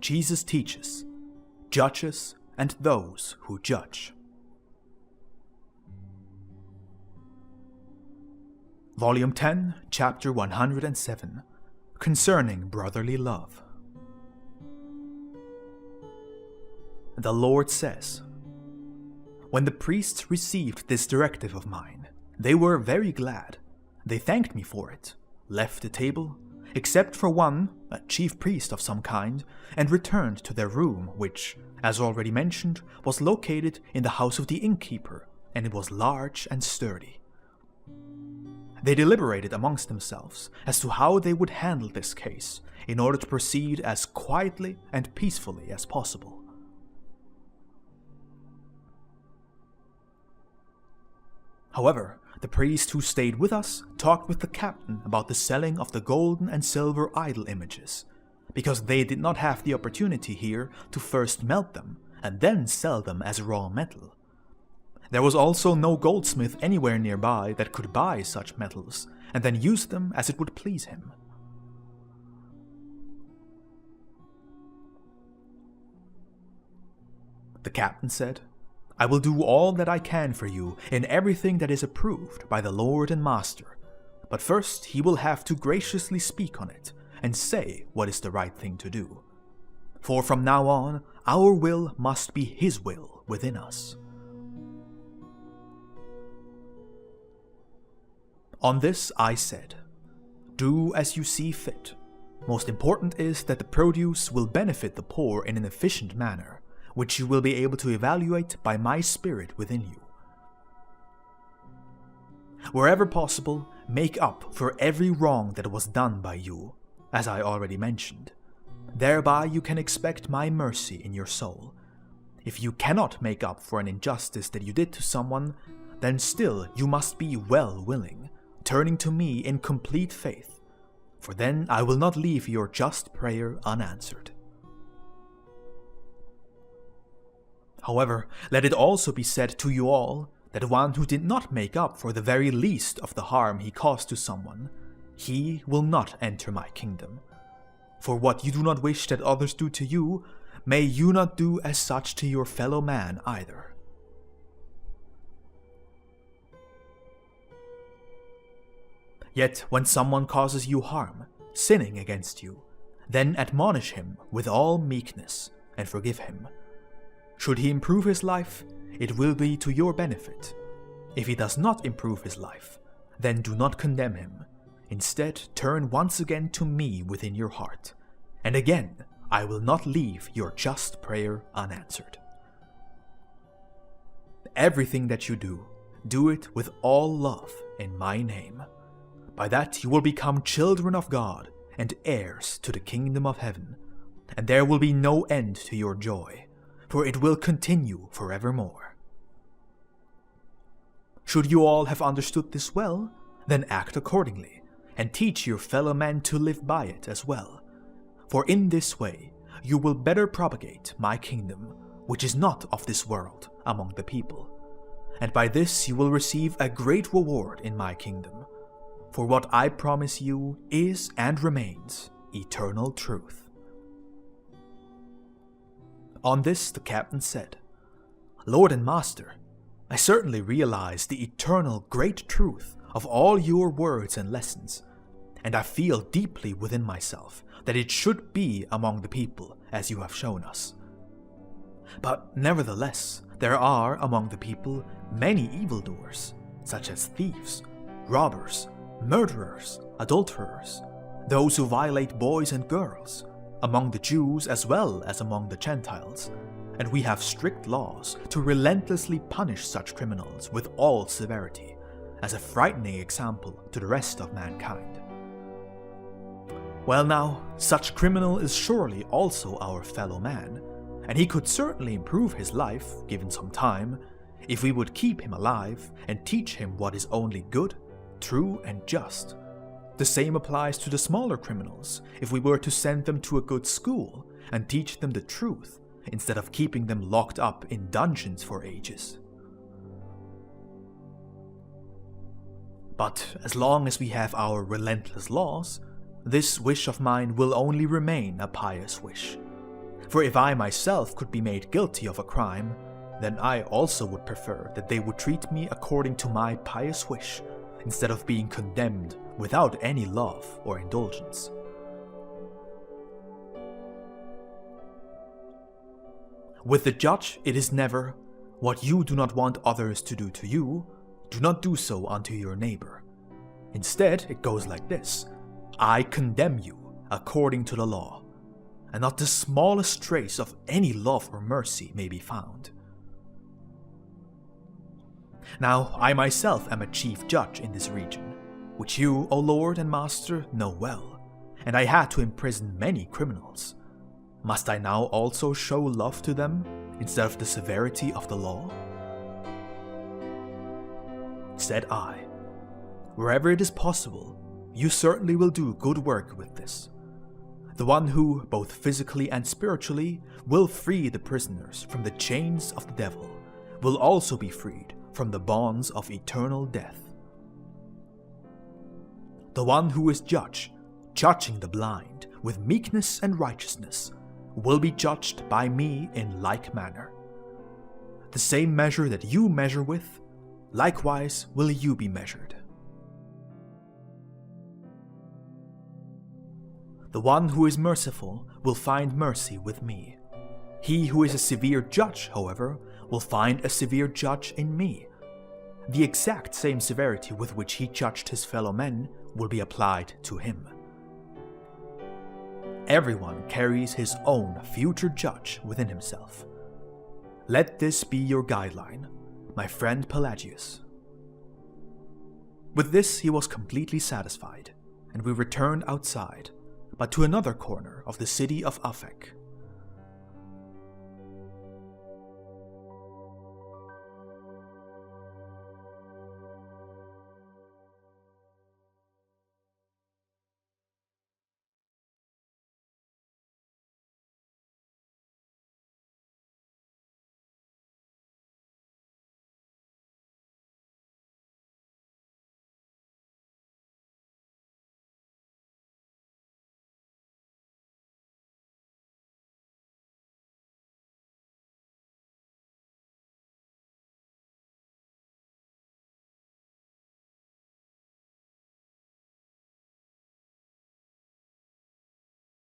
Jesus teaches, judges, and those who judge. Volume 10, Chapter 107, Concerning Brotherly Love. The Lord says, "When the priests received this directive of mine, they were very glad. They thanked me for it, left the table, except for one, a chief priest of some kind, and returned to their room, which, as already mentioned, was located in the house of the innkeeper, and it was large and sturdy. They deliberated amongst themselves as to how they would handle this case in order to proceed as quietly and peacefully as possible. However, the priest who stayed with us talked with the captain about the selling of the golden and silver idol images, because they did not have the opportunity here to first melt them and then sell them as raw metal. There was also no goldsmith anywhere nearby that could buy such metals and then use them as it would please him. The captain said, "I will do all that I can for you in everything that is approved by the Lord and Master, but first he will have to graciously speak on it and say what is the right thing to do. For from now on, our will must be his will within us." On this I said, "Do as you see fit. Most important is that the produce will benefit the poor in an efficient manner, which you will be able to evaluate by my spirit within you. Wherever possible, make up for every wrong that was done by you, as I already mentioned. Thereby you can expect my mercy in your soul. If you cannot make up for an injustice that you did to someone, then still you must be well willing, turning to me in complete faith, for then I will not leave your just prayer unanswered. However, let it also be said to you all that one who did not make up for the very least of the harm he caused to someone, he will not enter my kingdom. For what you do not wish that others do to you, may you not do as such to your fellow man either." Yet when someone causes you harm, sinning against you, then admonish him with all meekness and forgive him. Should he improve his life, it will be to your benefit. If he does not improve his life, then do not condemn him. Instead, turn once again to me within your heart, and again I will not leave your just prayer unanswered. Everything that you do, do it with all love in my name. By that you will become children of God and heirs to the kingdom of heaven, and there will be no end to your joy, for it will continue forevermore. Should you all have understood this well, then act accordingly, and teach your fellow men to live by it as well. For in this way you will better propagate my kingdom, which is not of this world, among the people. And by this you will receive a great reward in my kingdom. For what I promise you is and remains eternal truth." On this the captain said, "Lord and Master, I certainly realize the eternal great truth of all your words and lessons, and I feel deeply within myself that it should be among the people as you have shown us. But nevertheless, there are among the people many evildoers, such as thieves, robbers, murderers, adulterers, those who violate boys and girls, among the Jews as well as among the Gentiles, and we have strict laws to relentlessly punish such criminals with all severity, as a frightening example to the rest of mankind. Well now, such criminal is surely also our fellow man, and he could certainly improve his life, given some time, if we would keep him alive and teach him what is only good, true and just. The same applies to the smaller criminals, if we were to send them to a good school and teach them the truth, instead of keeping them locked up in dungeons for ages. But as long as we have our relentless laws, this wish of mine will only remain a pious wish. For if I myself could be made guilty of a crime, then I also would prefer that they would treat me according to my pious wish, instead of being condemned without any love or indulgence. With the judge it is never, "What you do not want others to do to you, do not do so unto your neighbor." Instead, it goes like this: "I condemn you according to the law," and not the smallest trace of any love or mercy may be found. Now, I myself am a chief judge in this region, which you, O Lord and Master, know well, and I had to imprison many criminals. Must I now also show love to them, instead of the severity of the law? Said I, "Wherever it is possible, you certainly will do good work with this. The one who, both physically and spiritually, will free the prisoners from the chains of the devil, will also be freed from the bonds of eternal death. The one who is judge, judging the blind with meekness and righteousness, will be judged by me in like manner. The same measure that you measure with, likewise will you be measured. The one who is merciful will find mercy with me. He who is a severe judge, however, will find a severe judge in me. The exact same severity with which he judged his fellow men will be applied to him. Everyone carries his own future judge within himself. Let this be your guideline, my friend Pelagius." With this he was completely satisfied, and we returned outside, but to another corner of the city of Afek.